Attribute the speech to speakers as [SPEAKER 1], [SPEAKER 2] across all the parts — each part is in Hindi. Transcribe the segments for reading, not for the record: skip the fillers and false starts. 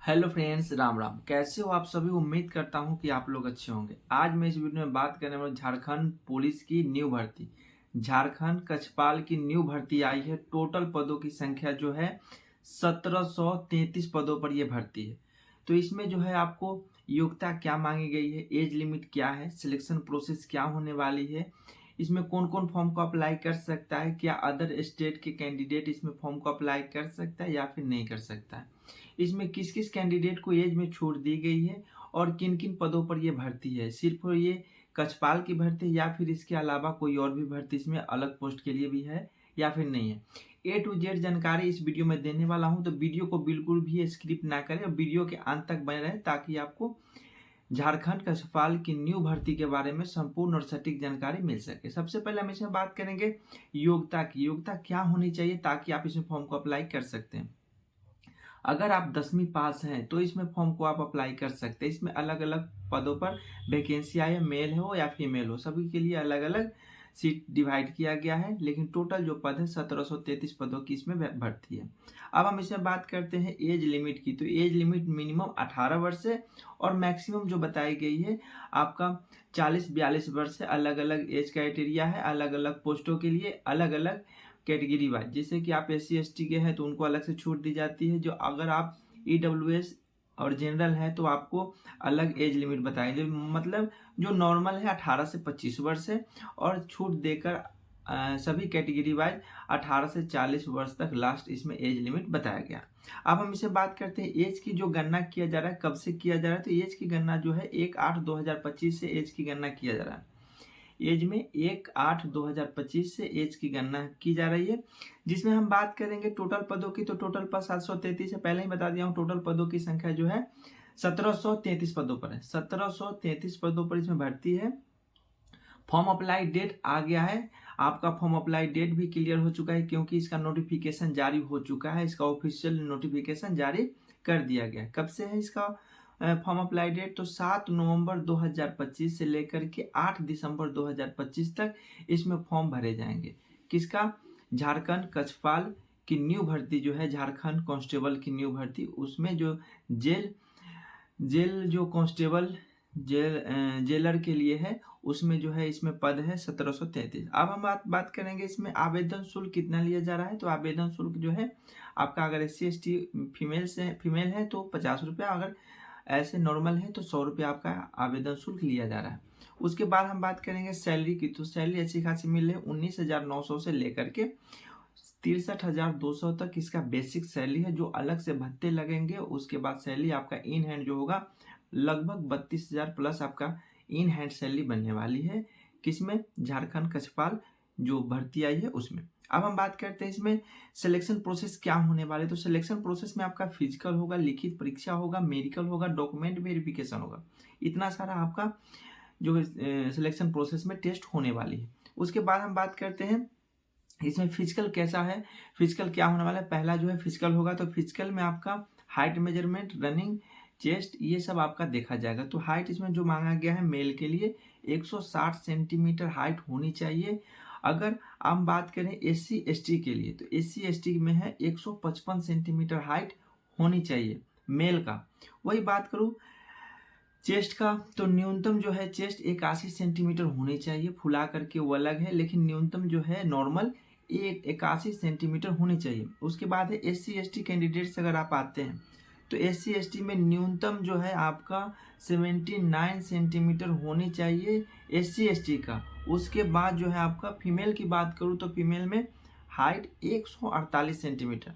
[SPEAKER 1] Hello friends, Ram Ram. कैसे हो आप सभी? उम्मीद करता हूं कि आप लोग अच्छे होंगे। आज मैं इस वीडियो में बात करने वाला झारखंड पुलिस की न्यू भर्ती। झारखंड कक्षपाल की न्यू भर्ती आई है। टोटल पदों की संख्या जो है 1733 पदों पर यह भर्ती है। तो इसमें जो है आपको योग्यता क्या मांगी गई है, एज लिमिट क्या है, सिलेक्शन प्रोसेस क्या होने वाली है, इसमें कौन कौन फॉर्म को अप्लाई कर सकता है, क्या अदर स्टेट के कैंडिडेट इसमें फॉर्म को अप्लाई कर सकता है या फिर नहीं कर सकता है, इसमें किस किस कैंडिडेट को एज में छूट दी गई है और किन किन पदों पर यह भर्ती है, सिर्फ ये कक्षपाल की भर्ती या फिर इसके अलावा कोई और भी भर्ती इसमें अलग पोस्ट के लिए भी है या फिर नहीं है। ए टू जेड जानकारी इस वीडियो में देने वाला हूं, तो वीडियो को बिल्कुल भी स्किप ना करें और वीडियो के अंत तक बने रहे ताकि आपको झारखंड कक्षपाल की न्यू भर्ती के बारे में संपूर्ण और सटीक जानकारी मिल सके। सबसे पहले हम इसमें बात करेंगे योग्यता की। योग्यता क्या होनी चाहिए ताकि आप इसमें फॉर्म को अप्लाई कर सकते हैं। अगर आप 10वीं पास हैं तो इसमें फॉर्म को आप अप्लाई कर सकते हैं। इसमें अलग अलग पदों पर वैकेंसी आए, मेल हो या फीमेल हो, सभी के लिए अलग अलग सीट डिवाइड किया गया है, लेकिन टोटल जो पद है 1733 पदों की इसमें भर्ती है। अब हम इसमें बात करते हैं एज लिमिट की। तो एज लिमिट मिनिमम 18 वर्ष है और मैक्सिमम जो बताई गई है आपका 40-42 वर्ष है। अलग अलग एज क्राइटेरिया है, अलग अलग पोस्टों के लिए अलग अलग कैटेगरी वाइज। जैसे कि आप SC ST के हैं तो उनको अलग से छूट दी जाती है। जो अगर आप EWS और जनरल है तो आपको अलग एज लिमिट बताई जो मतलब जो नॉर्मल है 18 से 25 वर्ष है और छूट देकर सभी कैटेगरी वाइज 18 से 40 वर्ष तक लास्ट इसमें एज लिमिट बताया गया। अब हम इसे बात करते हैं एज की जो गणना किया जा रहा है, कब से किया जा रहा है। तो एज की गणना जो है 1/8/2025 से एज की गणना किया जा रहा है। एज में 1/8/2025 से एज की गणना की जा रही है, जिसमें हम बात करेंगे टोटल पदों की। तो टोटल पद 733 है, पहले ही बता दिया हूँ। टोटल पदों की संख्या जो है 1733 पदों पर है। 1733 पदों पर इसमें भर्ती है। फॉर्म अप्लाई डेट आ गया है। आपका फॉर्म अप्लाई डेट भी क्लियर हो चुका है क्योंकि इसका नोटिफिकेशन जारी हो चुका है। इसका ऑफिशियल नोटिफिकेशन जारी कर दिया गया है। कब से है इसका फॉर्म अप्लाई डेट? तो 7 नवंबर 2025 से लेकर के 8 दिसंबर 2025 तक इसमें फॉर्म भरे जाएंगे। किसका? झारखंड कक्षपाल की न्यू भर्ती जो है, झारखंड कांस्टेबल की न्यू भर्ती, उसमें जो जेल जेल जो कांस्टेबल जेलर के लिए है उसमें जो है इसमें पद है 1733। अब हम बात करेंगे इसमें आवेदन शुल्क कितना लिया जा रहा है। तो आवेदन शुल्क जो है आपका, अगर SC ST फीमेल है तो 50 रुपया, अगर ऐसे नॉर्मल है तो 100 रुपया आपका आवेदन शुल्क लिया जा रहा है। उसके बाद हम बात करेंगे सैलरी की। तो सैलरी अच्छी खासी मिल रही है, 19,900 से लेकर के 63,200 तक इसका बेसिक सैलरी है। जो अलग से भत्ते लगेंगे उसके बाद सैलरी आपका इन हैंड जो होगा लगभग 32,000 प्लस आपका इन हैंड सैलरी बनने वाली है। किसमें? झारखंड कक्षपाल जो भर्ती आई है उसमें। अब हम बात करते हैं इसमें सिलेक्शन प्रोसेस क्या होने वाले। तो सिलेक्शन प्रोसेस में आपका फिजिकल होगा, लिखित परीक्षा होगा, मेडिकल होगा, डॉक्यूमेंट वेरिफिकेशन होगा। इतना सारा आपका जो सिलेक्शन प्रोसेस में टेस्ट होने वाली है। उसके बाद हम बात करते हैं इसमें फिजिकल कैसा है, फिजिकल क्या होने वाला है। पहला जो है फिजिकल होगा, तो फिजिकल में आपका हाइट मेजरमेंट, रनिंग, चेस्ट, ये सब आपका देखा जाएगा। तो हाइट इसमें जो मांगा गया है मेल के लिए 160 सेंटीमीटर हाइट होनी चाहिए। अगर हम बात करें SC ST के लिए तो SC ST में है 155 सेंटीमीटर हाइट होनी चाहिए मेल का। वही बात करूँ चेस्ट का, तो न्यूनतम जो है चेस्ट 81 सेंटीमीटर होनी चाहिए। फुला करके वो अलग है, लेकिन न्यूनतम जो है नॉर्मल 81 सेंटीमीटर होनी चाहिए। उसके बाद है SC ST कैंडिडेट से अगर आप आते हैं तो SC ST में न्यूनतम जो है आपका 79 सेंटीमीटर होनी चाहिए SC ST का। उसके बाद जो है आपका फीमेल की बात करूँ तो फीमेल में हाइट 148 सेंटीमीटर,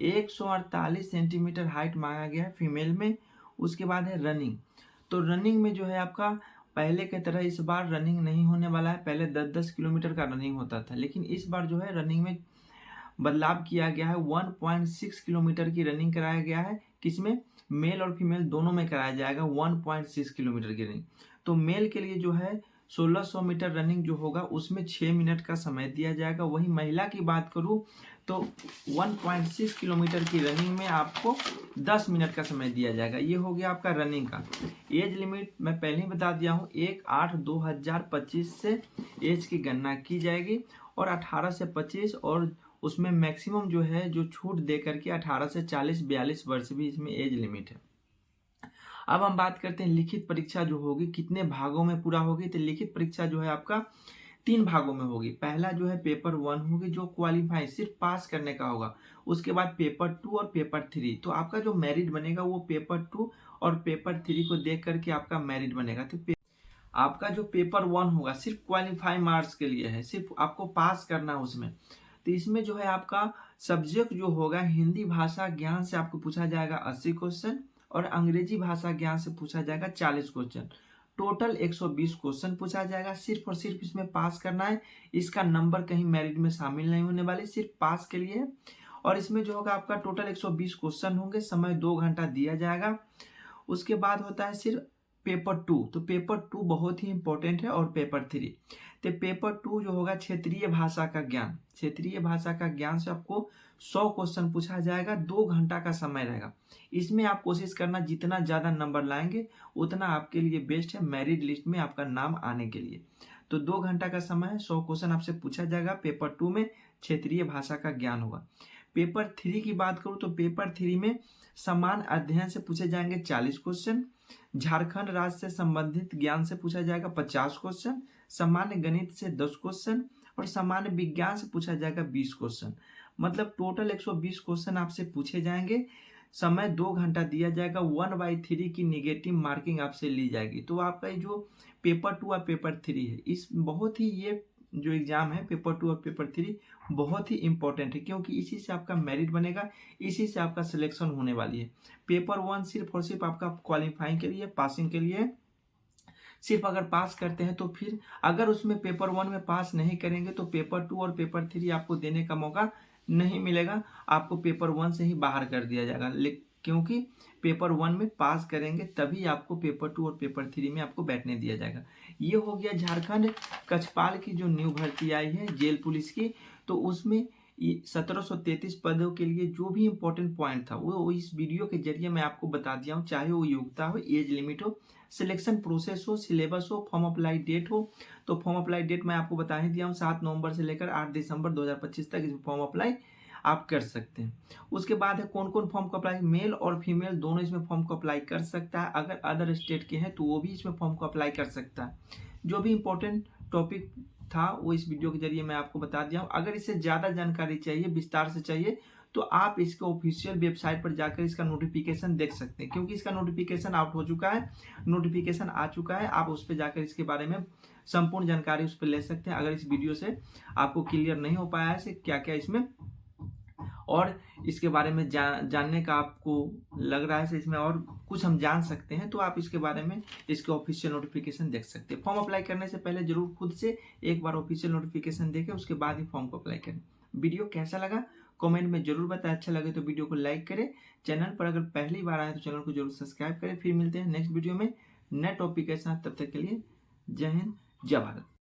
[SPEAKER 1] 148 सेंटीमीटर हाइट मांगा गया है फीमेल में। उसके बाद है रनिंग। तो रनिंग में जो है आपका पहले की तरह इस बार रनिंग नहीं होने वाला है। पहले 10-10 किलोमीटर का रनिंग होता था, लेकिन इस बार जो है रनिंग में बदलाव किया गया है। 1.6 किलोमीटर की रनिंग कराया गया है। किसमें? मेल और फीमेल दोनों में कराया जाएगा 1.6 किलोमीटर की रनिंग। तो मेल के लिए जो है 1600 मीटर रनिंग जो होगा उसमें 6 मिनट का समय दिया जाएगा। वही महिला की बात करूं तो 1.6 किलोमीटर की रनिंग में आपको 10 मिनट का समय दिया जाएगा। ये हो गया आपका रनिंग का। एज लिमिट मैं पहले ही बता दिया हूँ, 1/8/2025 से एज की गणना की जाएगी और 18 से 25 और उसमें मैक्सिमम जो है जो छूट दे करके 18 से 40-42 वर्ष भी इसमें एज लिमिट है। अब हम बात करते हैं लिखित परीक्षा जो होगी कितने भागों में पूरा होगी। तो लिखित परीक्षा जो है आपका 3 भागों में होगी। पहला जो है पेपर 1 होगी जो क्वालिफाई सिर्फ पास करने का होगा। उसके बाद पेपर 2 और पेपर 3। तो आपका जो मेरिट बनेगा वो पेपर 2 और पेपर 3 को देख करके आपका मेरिट बनेगा। तो आपका जो पेपर 1 होगा सिर्फ क्वालिफाई मार्क्स के लिए है, सिर्फ आपको पास करना है उसमें। तो इसमें जो है आपका सब्जेक्ट जो होगा हिंदी भाषा ज्ञान से आपको पूछा जाएगा 80 क्वेश्चन और अंग्रेजी भाषा ज्ञान से पूछा जाएगा 40 क्वेश्चन। टोटल 120 क्वेश्चन पूछा जाएगा। सिर्फ और सिर्फ इसमें पास करना है। इसका नंबर कहीं मेरिट में शामिल नहीं होने वाले, सिर्फ पास के लिए। और इसमें जो होगा आपका टोटल 120 क्वेश्चन होंगे, समय 2 घंटा दिया जाएगा। उसके बाद होता है सिर्फ पेपर 2। तो पेपर 2 बहुत ही इंपॉर्टेंट है। और पेपर 3 तो पेपर 2 जो होगा क्षेत्रीय भाषा का ज्ञान। क्षेत्रीय भाषा का ज्ञान से आपको 100 क्वेश्चन पूछा जाएगा, 2 घंटा का समय रहेगा। इसमें आप कोशिश करना जितना ज़्यादा नंबर लाएंगे उतना आपके लिए बेस्ट है मेरिट लिस्ट में आपका नाम आने के लिए। तो 2 घंटा का समय है, 100 क्वेश्चन आपसे पूछा जाएगा। पेपर 2 में क्षेत्रीय भाषा का ज्ञान होगा। पेपर 3 की बात करूँ तो पेपर 3 में समान अध्ययन से पूछे जाएंगे 40 क्वेश्चन। झारखंड राज्य से संबंधित ज्ञान से पूछा जाएगा 50 क्वेश्चन। सामान्य गणित से 10 क्वेश्चन और सामान्य विज्ञान से पूछा जाएगा 20 क्वेश्चन। मतलब टोटल 120 क्वेश्चन आपसे पूछे जाएंगे। समय 2 घंटा दिया जाएगा। 1/3 की निगेटिव मार्किंग आपसे ली जाएगी। तो आपका ये जो पेपर 2 और पेपर 3 है, इस बहुत ही ये जो एग्जाम है पेपर 2 और पेपर 3 बहुत ही इंपॉर्टेंट है, क्योंकि इसी से आपका मेरिट बनेगा, इसी से आपका सिलेक्शन होने वाली है। पेपर 1 सिर्फ और सिर्फ आपका क्वालिफाइंग के लिए, पासिंग के लिए। सिर्फ अगर पास करते हैं तो फिर अगर उसमें पेपर 1 में पास नहीं करेंगे तो पेपर 2 और पेपर 3 आपको देने का मौका नहीं मिलेगा। आपको पेपर 1 से ही बाहर कर दिया जाएगा, क्योंकि पेपर 1 में पास करेंगे तभी आपको पेपर 2 और पेपर 3 में आपको बैठने दिया जाएगा। ये हो गया झारखंड कछपाल की जो न्यू भर्ती आई है जेल पुलिस की। तो उसमें 1733 पदों के लिए जो भी इंपॉर्टेंट पॉइंट था वो इस वीडियो के जरिए मैं आपको बता दिया हूँ। चाहे वो योग्यता हो, एज लिमिट हो, सिलेक्शन प्रोसेस हो, सिलेबस हो, फॉर्म अप्लाई डेट हो। तो फॉर्म अप्लाई डेट मैं आपको बता ही दिया हूँ, 7 नवंबर से लेकर 8 दिसंबर 2025 तक इसमें फॉर्म अप्लाई आप कर सकते हैं। उसके बाद है कौन कौन फॉर्म को अप्लाई, मेल और फीमेल दोनों इसमें फॉर्म को अप्लाई कर सकता है। अगर अदर स्टेट के हैं तो वो भी इसमें फॉर्म को अप्लाई कर सकता है। जो भी इंपॉर्टेंट टॉपिक था वो इस वीडियो के जरिए मैं आपको बता दिया हूँ। अगर इससे ज़्यादा जानकारी चाहिए, विस्तार से चाहिए, तो आप इसके ऑफिशियल वेबसाइट पर जाकर इसका नोटिफिकेशन देख सकते हैं, क्योंकि इसका नोटिफिकेशन आउट हो चुका है, नोटिफिकेशन आ चुका है। आप उस पर जाकर इसके बारे में संपूर्ण जानकारी उस पर ले सकते हैं। अगर इस वीडियो से आपको क्लियर नहीं हो पाया है क्या क्या इसमें और इसके बारे में जानने का आपको लग रहा है इसमें और कुछ हम जान सकते हैं, तो आप इसके बारे में इसके ऑफिशियल नोटिफिकेशन देख सकते हैं। फॉर्म अप्लाई करने से पहले जरूर खुद से एक बार ऑफिशियल नोटिफिकेशन देखें, उसके बाद ही फॉर्म को अप्लाई करें। वीडियो कैसा लगा कमेंट में जरूर बताएं। अच्छा लगे तो वीडियो को लाइक करें। चैनल पर अगर पहली बार आए तो चैनल को जरूर सब्सक्राइब करें। फिर मिलते हैं नेक्स्ट वीडियो में नए टॉपिक के साथ। तब तक के लिए जय हिंद, जय भारत।